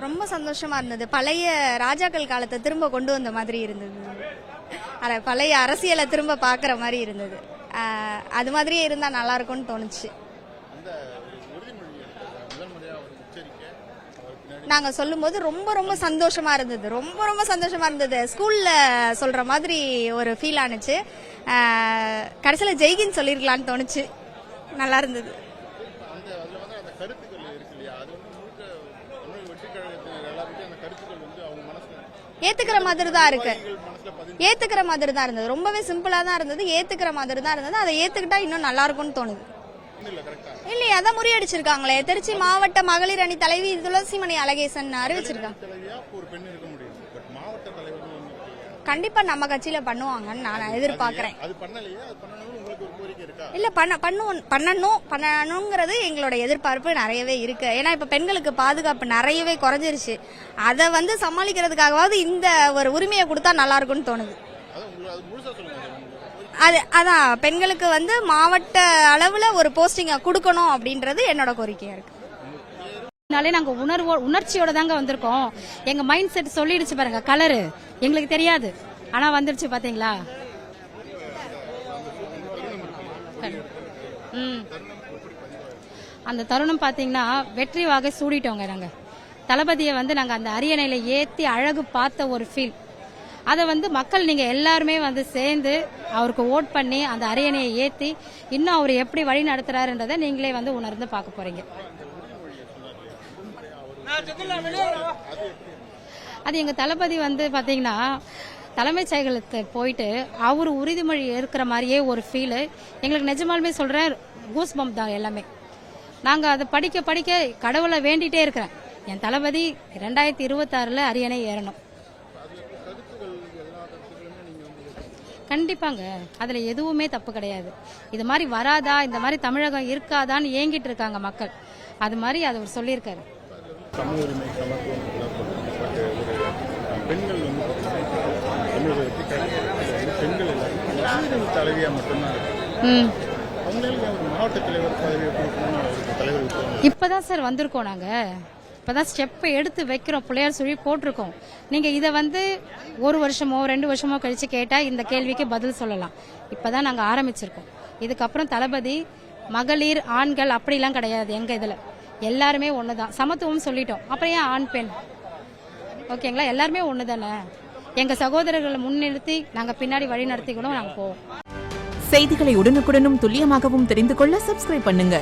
ரொம்ப சந்தோஷமா இருந்தது. பழைய ராஜாக்கள் காலத்தை திரும்ப கொண்டு வந்த மாதிரி இருந்தது. பழைய அரசியலை திரும்ப பார்க்குற மாதிரி இருந்தது. அது மாதிரியே இருந்தால் நல்லா இருக்கும்னு தோணுச்சு. நாங்கள் சொல்லும்போது ரொம்ப ரொம்ப சந்தோஷமா இருந்தது. ரொம்ப ரொம்ப சந்தோஷமா இருந்தது. ஸ்கூல்ல சொல்ற மாதிரி ஒரு ஃபீல் ஆனிச்சு. கடைசியில் ஜெய்கின்னு சொல்லிருக்கலான்னு தோணுச்சு. நல்லா இருந்தது. ஏத்துக்கிற மாதிரி தான் இருக்கு. ஏத்துக்கிற மாதிரி தான் இருந்தது. ரொம்பவே சிம்பிளா தான் இருந்தது. ஏத்துக்கிற மாதிரி தான் இருந்தது. அதை ஏத்துக்கிட்டா இன்னும் நல்லா இருக்கும்னு தோணுது. இல்லையா, அதான் முறியடிச்சிருக்காங்களே. திருச்சி மாவட்ட மகளிர் அணி தலைவி துளசிமணி அழகேசன் அறிவிச்சிருக்காங்க. கண்டிப்பா நம்ம கட்சியில பண்ணுவாங்கன்னு நான் எதிர்பார்க்கிறேன். இல்ல பண்ணணுங்கிறது எங்களோட எதிர்பார்ப்பு நிறையவே இருக்கு. ஏன்னா இப்ப பெண்களுக்கு பாதுகாப்பு நிறையவே குறைஞ்சிருச்சு. அதை சமாளிக்கிறதுக்காகவாவது இந்த ஒரு உரிமையை கொடுத்தா நல்லா இருக்கும்னு தோணுது. அதான் பெண்களுக்கு மாவட்ட அளவுல ஒரு போஸ்டிங்க கொடுக்கணும் அப்படின்றது என்னோட கோரிக்கையா இருக்கு. நாங்க உணர்ச்சியோட தாங்க வந்திருக்கோம். எங்க மைண்ட் செட் சொல்லிடுச்சு பாருங்க. கலரு எங்களுக்கு தெரியாது, ஆனா வந்துருச்சு பாத்தீங்களா. அந்த தருணம் பாத்தீங்கன்னா வெற்றி வாகை சூடிட்டோங்க. நாங்க தளபதியை நாங்க அந்த அரியணையில ஏத்தி அழகு பார்த்த ஒரு ஃபீல். அதை மக்கள் நீங்க எல்லாருமே சேர்ந்து அவருக்கு ஓட் பண்ணி அந்த அரியணையை ஏத்தி இன்னும் அவர் எப்படி வழி நடத்துறாருன்றதை நீங்களே உணர்ந்து பார்க்க போறீங்க. அது எங்க தளபதி பாத்தீங்கன்னா தலைமைச் செயலகத்தை போயிட்டு அவர் உறுதிமொழி ஏற்கிற மாதிரியே ஒரு ஃபீல் எங்களுக்கு. நிஜமாலுமே சொல்றேன், கூஸ் பம்ப் தான் எல்லாமே. நாங்க அதை படிக்க படிக்க கடவுளை வேண்டிட்டே இருக்கிறேன். என் தளபதி 2026 அரியணை ஏறணும். கண்டிப்பாங்க, அதுல எதுவுமே தப்பு கிடையாது. இது மாதிரி வராதா, இந்த மாதிரி தமிழகம் இருக்காதான்னு ஏங்கிட்டு இருக்காங்க மக்கள். அது மாதிரி அதை சொல்லியிருக்காரு. இப்பதான் சார் வந்திருக்கோம். நாங்க இப்பதான் ஸ்டெப் எடுத்து வைக்கிறோம். பிள்ளையார் சொல்லி போட்டிருக்கோம். நீங்க இதை ஒரு வருஷமோ 2 வருஷமோ கழிச்சு கேட்டா இந்த கேள்விக்கு பதில் சொல்லலாம். இப்பதான் நாங்க ஆரம்பிச்சிருக்கோம். இதுக்கப்புறம் தளபதி மகளிர் ஆண்கள் அப்படிலாம் கிடையாது. எங்க இதுல எல்லாருமே ஒண்ணுதான். சமத்துவம் சொல்லிட்டோம். அப்புறம் ஏன் ஆண் பெண்? ஓகேங்களா, எல்லாருமே ஒண்ணுதானே. எங்க சகோதரர்களை முன்னிறுத்தி நாங்க பின்னாடி வழி நடத்தி கூட நாங்க போவோம். செய்திகளை உடனுக்குடனும் துல்லியமாகவும் தெரிந்து கொள்ள சப்ஸ்கிரைப் பண்ணுங்க.